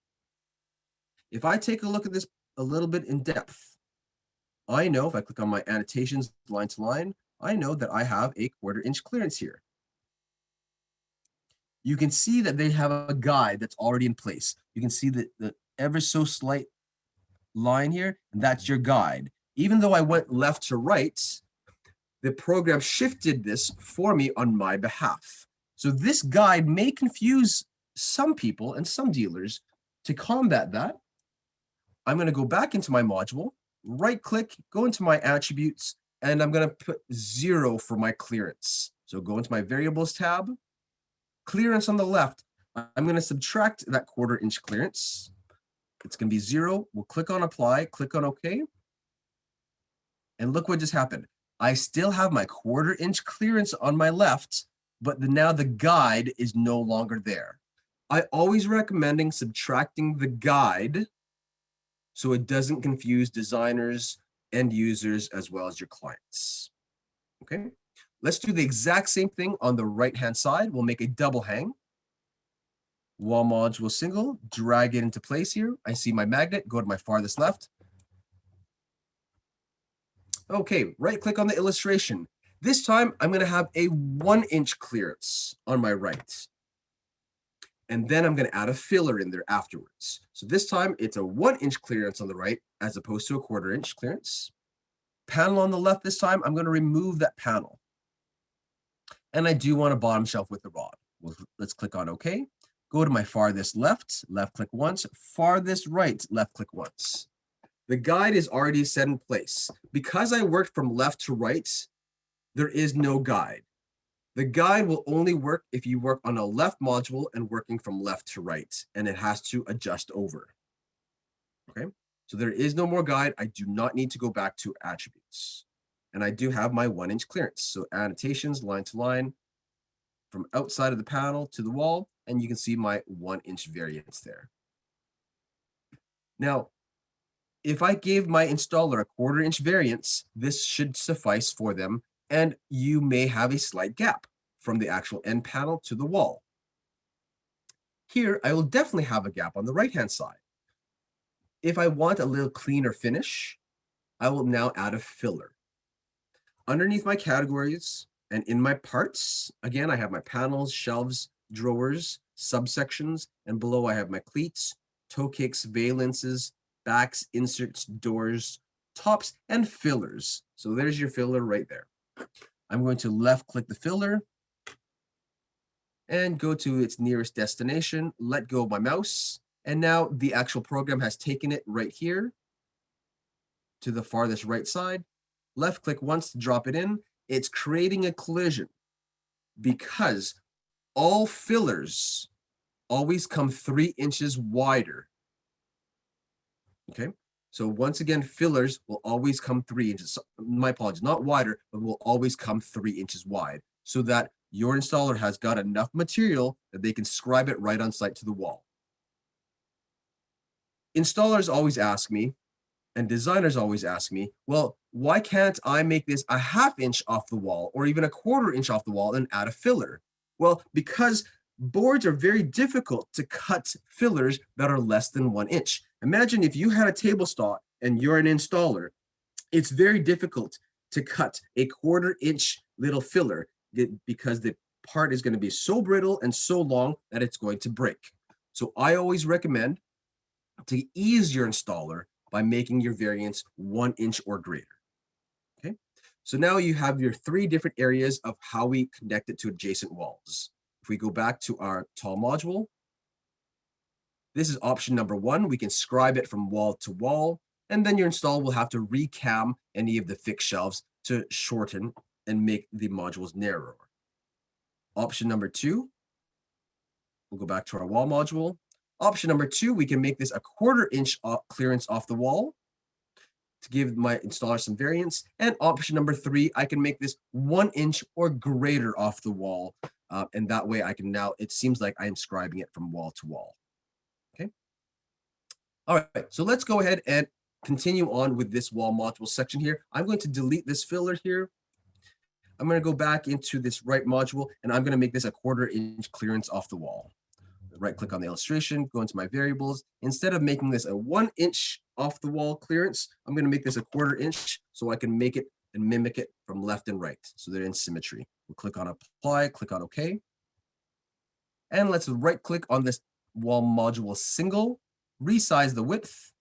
If I take a look at this a little bit in depth, I know if I click on my annotations line to line, I know that I have a 1/4 inch clearance here. You can see that they have a guide that's already in place. You can see the ever so slight line here, and that's your guide. Even though I went left to right, the program shifted this for me on my behalf. So this guide may confuse some people and some dealers. To combat that, I'm going to go back into my module, right click, go into my attributes, and I'm going to put 0 for my clearance. So go into my variables tab. Clearance on the left, I'm going to subtract that 1/4 inch clearance. It's going to be 0. We'll click on apply, click on OK. And look what just happened. I still have my 1/4 inch clearance on my left, but now the guide is no longer there. I always recommending subtracting the guide so it doesn't confuse designers, end users, as well as your clients. Okay, let's do the exact same thing on the right-hand side. We'll make a double hang. Wall module single, drag it into place here. I see my magnet, go to my farthest left. Okay, right click on the illustration. This time I'm gonna have a 1 inch clearance on my right. And then I'm gonna add a filler in there afterwards. So this time it's a 1 inch clearance on the right as opposed to a 1/4 inch clearance. Panel on the left this time, I'm gonna remove that panel. And I do want a bottom shelf with the rod. Well, let's click on OK. Go to my farthest left click once, farthest right, left click once. The guide is already set in place. Because I worked from left to right, there is no guide. The guide will only work if you work on a left module and working from left to right, and it has to adjust over. Okay, so there is no more guide. I do not need to go back to attributes. And I do have my 1 inch clearance. So annotations, line to line, from outside of the panel to the wall, and you can see my 1 inch variance there. Now, if I gave my installer a 1/4 inch variance, this should suffice for them, and you may have a slight gap from the actual end panel to the wall. Here, I will definitely have a gap on the right-hand side. If I want a little cleaner finish, I will now add a filler. Underneath my categories and in my parts, again, I have my panels, shelves, drawers, subsections, and below I have my cleats, toe kicks, valences, backs, inserts, doors, tops, and fillers. So there's your filler right there. I'm going to left click the filler and go to its nearest destination, let go of my mouse, and now the actual program has taken it right here to the farthest right side. Left click once to drop it in. It's creating a collision because all fillers always come 3 inches wider. Okay, so once again, fillers will always come 3 inches. My apologies, not wider, but will always come 3 inches wide so that your installer has got enough material that they can scribe it right on site to the wall. Installers always ask me, and designers always ask me, well, why can't I make this a 1/2 inch off the wall or even a 1/4 inch off the wall and add a filler? Well, because boards are very difficult to cut fillers that are less than 1 inch. Imagine if you had a table saw and you're an installer, it's very difficult to cut a 1/4 inch little filler because the part is going to be so brittle and so long that it's going to break. So I always recommend to ease your installer by making your variance 1 inch or greater. Okay, so now you have your 3 different areas of how we connect it to adjacent walls. If we go back to our tall module, this is option number 1. We can scribe it from wall to wall, and then your installer will have to recam any of the fixed shelves to shorten and make the modules narrower. Option number 2, we'll go back to our wall module. Option number 2, we can make this a 1/4 inch clearance off the wall to give my installer some variance. And option number 3, I can make this 1 inch or greater off the wall. And that way I can now, it seems like I am scribing it from wall to wall. Okay. All right, so let's go ahead and continue on with this wall module section here. I'm going to delete this filler here. I'm going to go back into this right module, and I'm going to make this a 1/4 inch clearance off the wall. Right click on the illustration, go into my variables. Instead of making this a 1 inch off the wall clearance, I'm going to make this a 1/4 inch so I can make it and mimic it from left and right so they're in symmetry. We'll click on apply, click on OK. And let's right click on this wall module single, resize the width,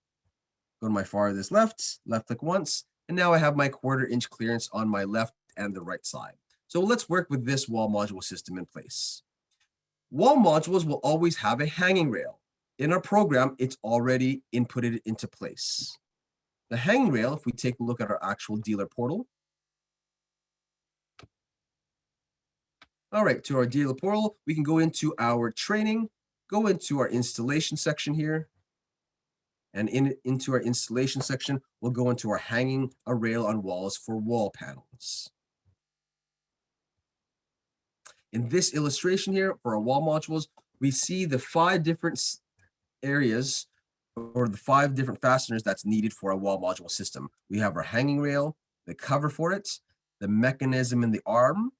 go to my farthest left, left click once, and now I have my 1/4 inch clearance on my left and the right side. So let's work with this wall module system in place. Wall modules will always have a hanging rail. In our program, it's already inputted into place. The hanging rail, if we take a look at our actual dealer portal. All right, to our dealer portal, we can go into our training, go into our installation section here. And into our installation section, we'll go into our hanging a rail on walls for wall panels. In this illustration here for our wall modules, we see the 5 different areas or the 5 different fasteners that's needed for a wall module system. We have our hanging rail, the cover for it, the mechanism in the arm,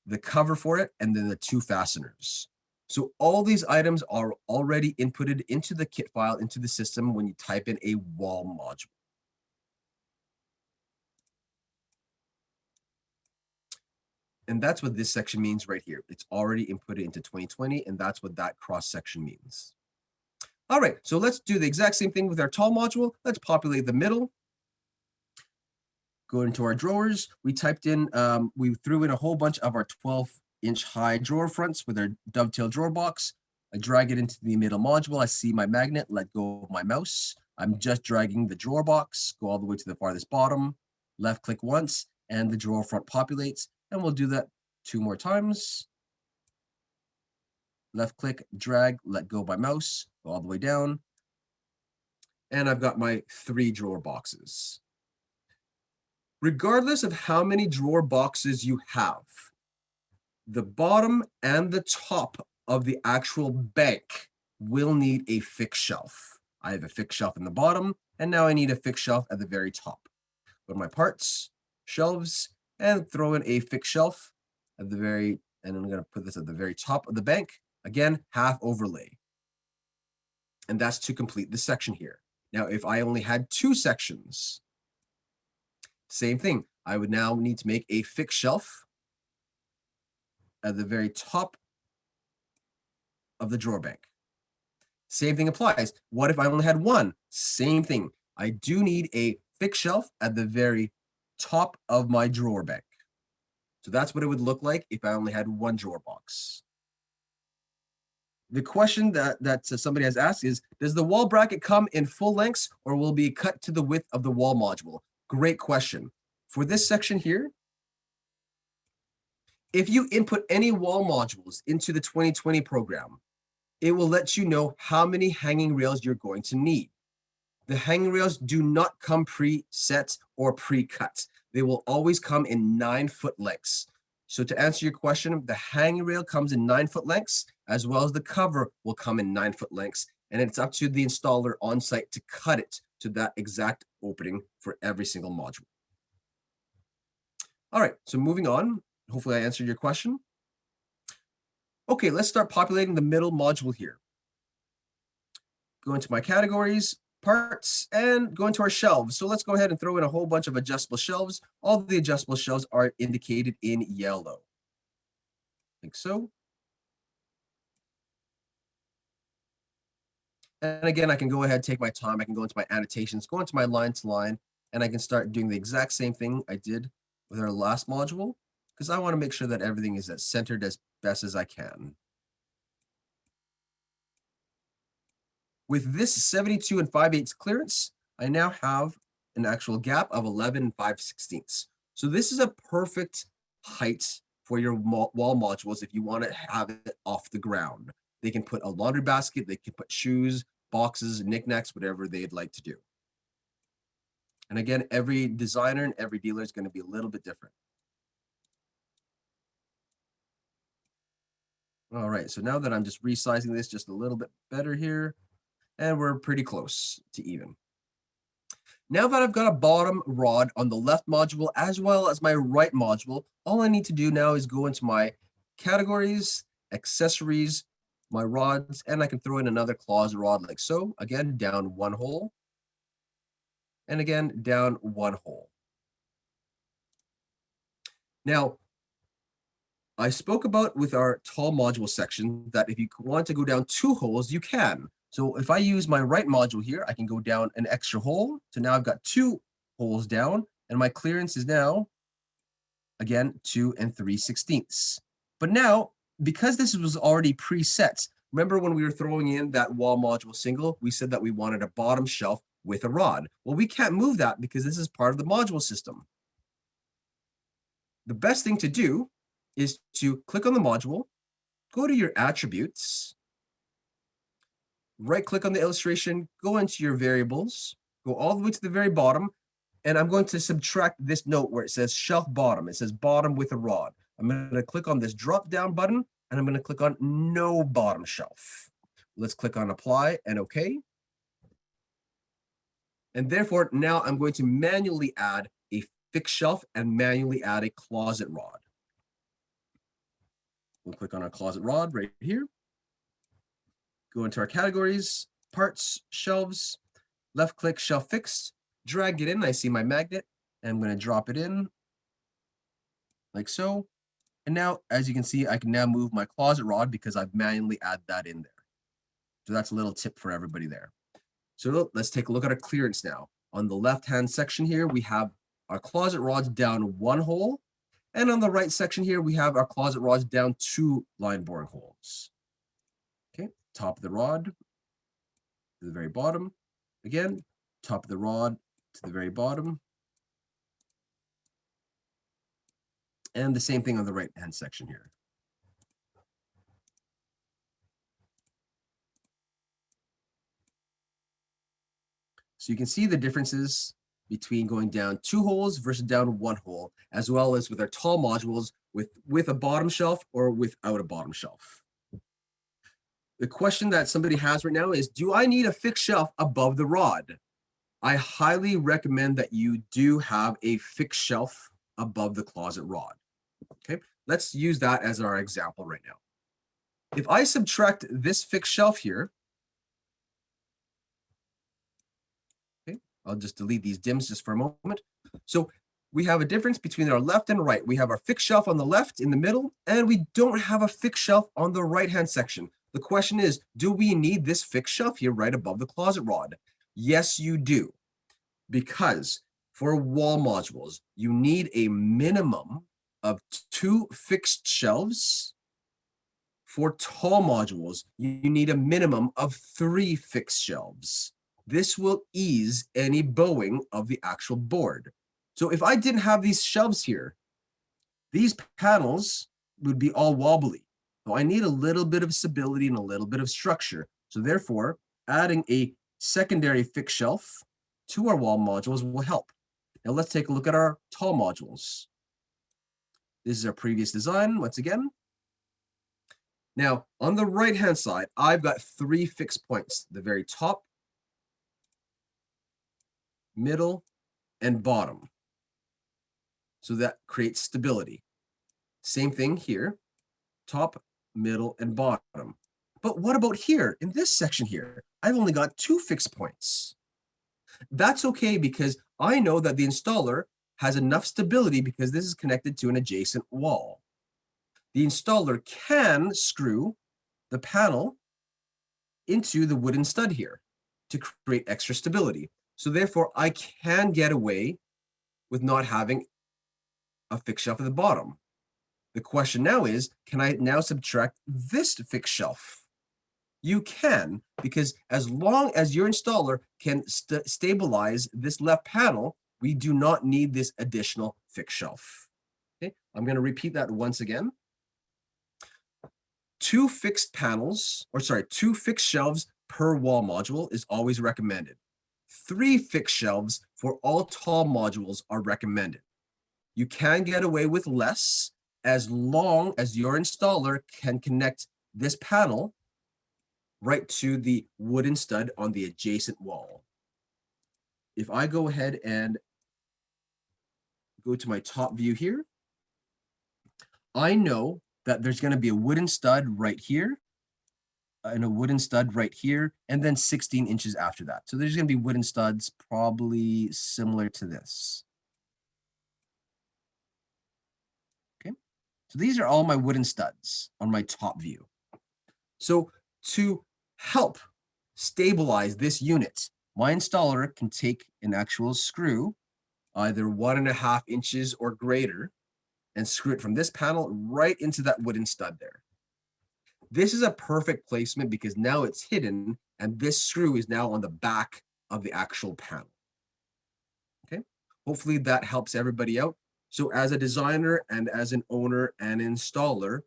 the cover for it, and then the 2 fasteners. So all these items are already inputted into the kit file, into the system when you type in a wall module. And that's what this section means right here. It's already inputted into 2020, and that's what that cross section means. All right, so let's do the exact same thing with our tall module. Let's populate the middle. Go into our drawers. We typed in, we threw in a whole bunch of our 12-inch high drawer fronts with our Dovetail drawer box. I drag it into the middle module. I see my magnet, let go of my mouse. I'm just dragging the drawer box, go all the way to the farthest bottom, left click once, and the drawer front populates. And we'll do that 2 more times. Left click, drag, let go of my mouse, go all the way down. And I've got my 3 drawer boxes. Regardless of how many drawer boxes you have, the bottom and the top of the actual bank will need a fixed shelf. I have a fixed shelf in the bottom, and now I need a fixed shelf at the very top. Go to my parts, shelves, and throw in a fixed shelf at the very, and I'm going to put this at the very top of the bank. Again, half overlay. And that's to complete the section here. Now, if I only had 2 sections, same thing. I would now need to make a fixed shelf at the very top of the drawer bank. Same thing applies. What if I only had 1? Same thing. I do need a fixed shelf at the very top of my drawer bank. So that's what it would look like if I only had 1 drawer box. The question that somebody has asked is, does the wall bracket come in full lengths or will it be cut to the width of the wall module? Great question. For this section here, if you input any wall modules into the 2020 program, it will let you know how many hanging rails you're going to need. The hanging rails do not come preset or pre-cut. They will always come in 9-foot lengths. So to answer your question, the hanging rail comes in 9-foot lengths, as well as the cover will come in 9-foot lengths. And it's up to the installer on site to cut it to that exact opening for every single module. All right, so moving on. Hopefully I answered your question. Okay, let's start populating the middle module here. Go into my categories, parts, and go into our shelves. So let's go ahead and throw in a whole bunch of adjustable shelves. All the adjustable shelves are indicated in yellow, like so. And again, I can go ahead, take my time. I can go into my annotations, go into my line to line, and I can start doing the exact same thing I did with our last module, because I want to make sure that everything is as centered as best as I can. With this 72 5/8 clearance, I now have an actual gap of 11 5/16. So this is a perfect height for your wall modules if you want to have it off the ground. They can put a laundry basket, they can put shoes, boxes, knickknacks, whatever they'd like to do. And again, every designer and every dealer is going to be a little bit different. All right, so now that I'm just resizing this just a little bit better here, and we're pretty close to even. Now that I've got a bottom rod on the left module as well as my right module, all I need to do now is go into my categories, accessories, my rods, and I can throw in another closet rod like so. Again, down 1 hole. And again, down 1 hole. Now, I spoke about with our tall module section that if you want to go down 2 holes, you can. So if I use my right module here, I can go down an extra hole. So now I've got 2 holes down, and my clearance is now, again, 2 3/16. But now, because this was already preset, remember when we were throwing in that wall module single, we said that we wanted a bottom shelf with a rod. Well, we can't move that because this is part of the module system. The best thing to do is to click on the module, go to your attributes, right click on the illustration, go into your variables, go all the way to the very bottom, and I'm going to subtract this note where it says shelf bottom. It says bottom with a rod. I'm going to click on this drop down button and I'm going to click on no bottom shelf. Let's click on apply and OK. And therefore, now I'm going to manually add a fixed shelf and manually add a closet rod. We'll click on our closet rod right here. Go into our categories, parts, shelves, left click shelf fixed, drag it in. I see my magnet and I'm going to drop it in like so. And now, as you can see, I can now move my closet rod because I've manually added that in there. So that's a little tip for everybody there. So let's take a look at our clearance now. On the left-hand section here, we have our closet rods down 1 hole. And on the right section here, we have our closet rods down 2 line boring holes. Okay, top of the rod to the very bottom. Again, top of the rod to the very bottom. And the same thing on the right-hand section here. So you can see the differences between going down 2 holes versus down 1 hole, as well as with our tall modules with a bottom shelf or without a bottom shelf. The question that somebody has right now is, do I need a fixed shelf above the rod? I highly recommend that you do have a fixed shelf above the closet rod. Okay, let's use that as our example right now. If I subtract this fixed shelf here, okay, I'll just delete these dims just for a moment. So we have a difference between our left and right. We have our fixed shelf on the left in the middle, and we don't have a fixed shelf on the right-hand section. The question is, do we need this fixed shelf here right above the closet rod? Yes, you do. Because for wall modules, you need a minimum of 2 fixed shelves. For tall modules, you need a minimum of 3 fixed shelves. This will ease any bowing of the actual board. So if I didn't have these shelves here, these panels would be all wobbly. So I need a little bit of stability and a little bit of structure. So therefore, adding a secondary fixed shelf to our wall modules will help. Now let's take a look at our tall modules. This is our previous design once again. Now on the right-hand side, I've got 3 fixed points, the very top, middle, and bottom. So that creates stability. Same thing here, top, middle, and bottom. But what about here, in this section here? I've only got 2 fixed points. That's okay because I know that the installer has enough stability because this is connected to an adjacent wall. The installer can screw the panel into the wooden stud here to create extra stability. So therefore, I can get away with not having a fixed shelf at the bottom. The question now is, can I now subtract this fixed shelf? You can, because as long as your installer can stabilize this left panel, we do not need this additional fixed shelf. Okay, I'm going to repeat that once again. 2 fixed panels, or sorry, 2 fixed shelves per wall module is always recommended. 3 fixed shelves for all tall modules are recommended. You can get away with less as long as your installer can connect this panel right to the wooden stud on the adjacent wall. If I go ahead and go to my top view here, I know that there's going to be a wooden stud right here and a wooden stud right here, and then 16 inches after that. So there's going to be wooden studs probably similar to this. Okay, so these are all my wooden studs on my top view. So to help stabilize this unit, my installer can take an actual screw, either 1.5 inches or greater, and screw it from this panel right into that wooden stud there. This is a perfect placement because now it's hidden and this screw is now on the back of the actual panel. Okay, hopefully that helps everybody out. So as a designer and as an owner and installer,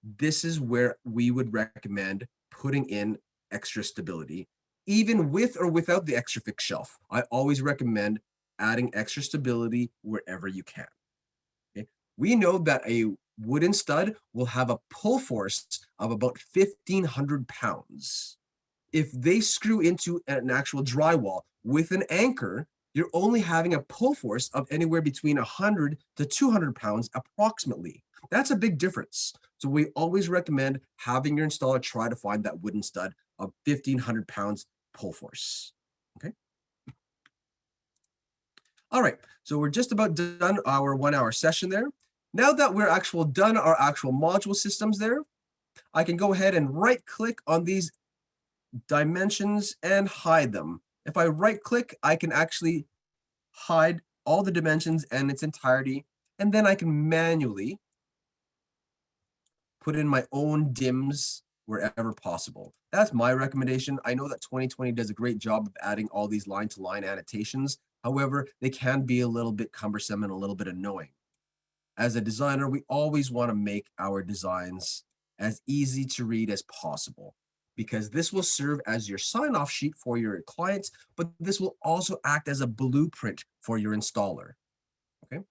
this is where we would recommend putting in extra stability. Even with or without the extra fixed shelf, I always recommend adding extra stability wherever you can. Okay? We know that a wooden stud will have a pull force of about 1,500 pounds. If they screw into an actual drywall with an anchor, you're only having a pull force of anywhere between 100 to 200 pounds approximately. That's a big difference. So we always recommend having your installer try to find that wooden stud of 1,500 pounds pull force. Okay. All right, so we're just about done our 1 hour session there. Now that we're done our actual module systems there, I can go ahead and right click on these dimensions and hide them. If I right click, I can actually hide all the dimensions in its entirety, and then I can manually put in my own dims wherever possible. That's my recommendation. I know that 2020 does a great job of adding all these line-to-line annotations. However, they can be a little bit cumbersome and a little bit annoying. As a designer, we always want to make our designs as easy to read as possible, because this will serve as your sign-off sheet for your clients, but this will also act as a blueprint for your installer. Okay.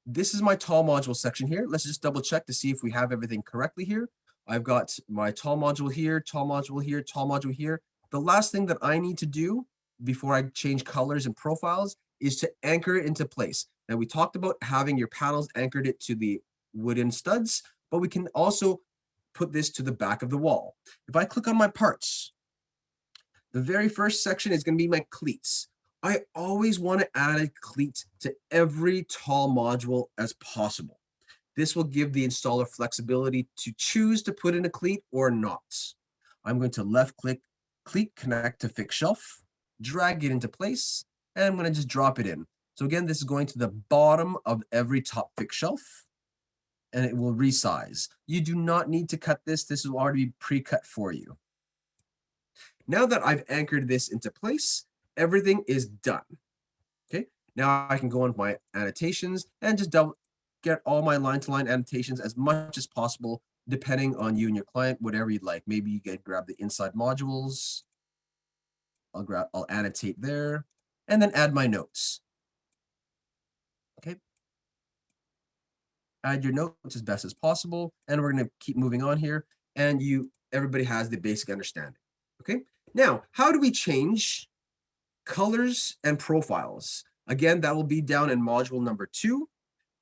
This is my tall module section here. Let's just double check to see if we have everything correctly here. I've got my tall module here, tall module here, tall module here. The last thing that I need to do before I change colors and profiles is to anchor it into place. Now, we talked about having your panels anchored it to the wooden studs, but we can also put this to the back of the wall. If I click on my parts, the very first section is going to be my cleats. I always want to add a cleat to every tall module as possible. This will give the installer flexibility to choose to put in a cleat or not. I'm going to left click, cleat connect to fixed shelf, drag it into place, and I'm going to just drop it in. So again, this is going to the bottom of every top fixed shelf, and it will resize. You do not need to cut this. This will already be pre-cut for you. Now that I've anchored this into place, everything is done. Okay, now I can go on my annotations and just get all my line-to-line annotations as much as possible, depending on you and your client, whatever you'd like. Maybe you grab the inside modules. I'll annotate there, and then add my notes. Okay. Add your notes as best as possible, and we're going to keep moving on here. And everybody has the basic understanding. Okay. Now, how do we change colors and profiles? Again, that will be down in module number 2.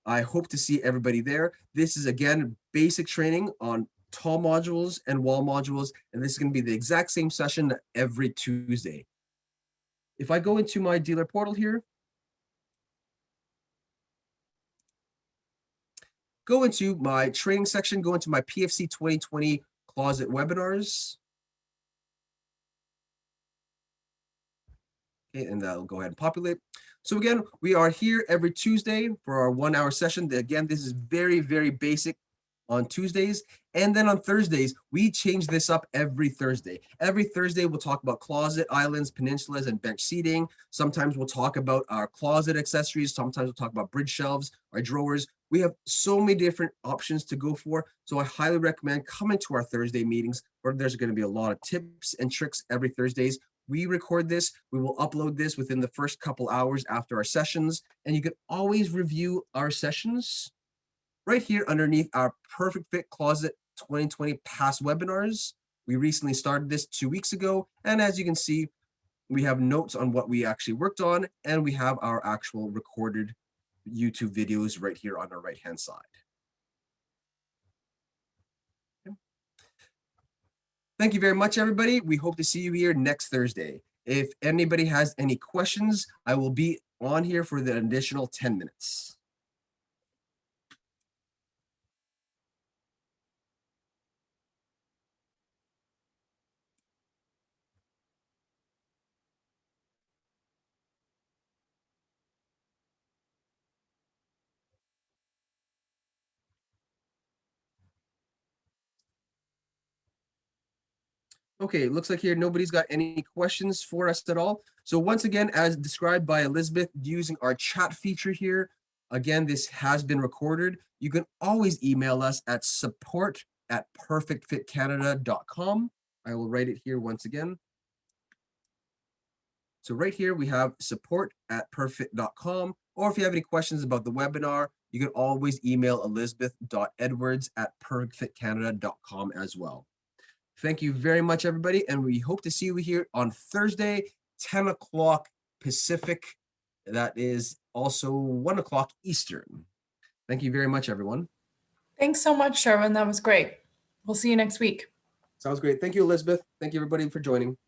I hope to see everybody there. This is, again, basic training on tall modules and wall modules, and this is going to be the exact same session every Tuesday. If I go into my dealer portal here, go into my training section, go into my PFC 2020 closet webinars. Okay, and that'll go ahead and populate. So again, we are here every Tuesday for our 1 hour session. Again, this is very, very basic on Tuesdays. And then on Thursdays, we change this up every Thursday. Every Thursday, we'll talk about closet islands, peninsulas, and bench seating. Sometimes we'll talk about our closet accessories. Sometimes we'll talk about bridge shelves, our drawers. We have so many different options to go for. So I highly recommend coming to our Thursday meetings, where there's going to be a lot of tips and tricks every Thursdays. We record this. We will upload this within the first couple hours after our sessions. And you can always review our sessions right here underneath our Perfect Fit Closet 2020 past webinars. We recently started this 2 weeks ago. And as you can see, we have notes on what we actually worked on, and we have our actual recorded YouTube videos right here on our right-hand side. Okay. Thank you very much, everybody. We hope to see you here next Thursday. If anybody has any questions, I will be on here for the additional 10 minutes. Okay, it looks like here nobody's got any questions for us at all. So once again, as described by Elizabeth, using our chat feature here, again, this has been recorded. You can always email us at support@perfectfitcanada.com. I will write it here once again. So right here, we have support@perfit.com, or if you have any questions about the webinar, you can always email elizabeth.edwards@perfitcanada.com as well. Thank you very much, everybody, and we hope to see you here on Thursday, 10 o'clock Pacific. That is also 1 o'clock Eastern. Thank you very much, everyone. Thanks so much, Sherwin. That was great. We'll see you next week. Sounds great. Thank you, Elizabeth. Thank you, everybody, for joining.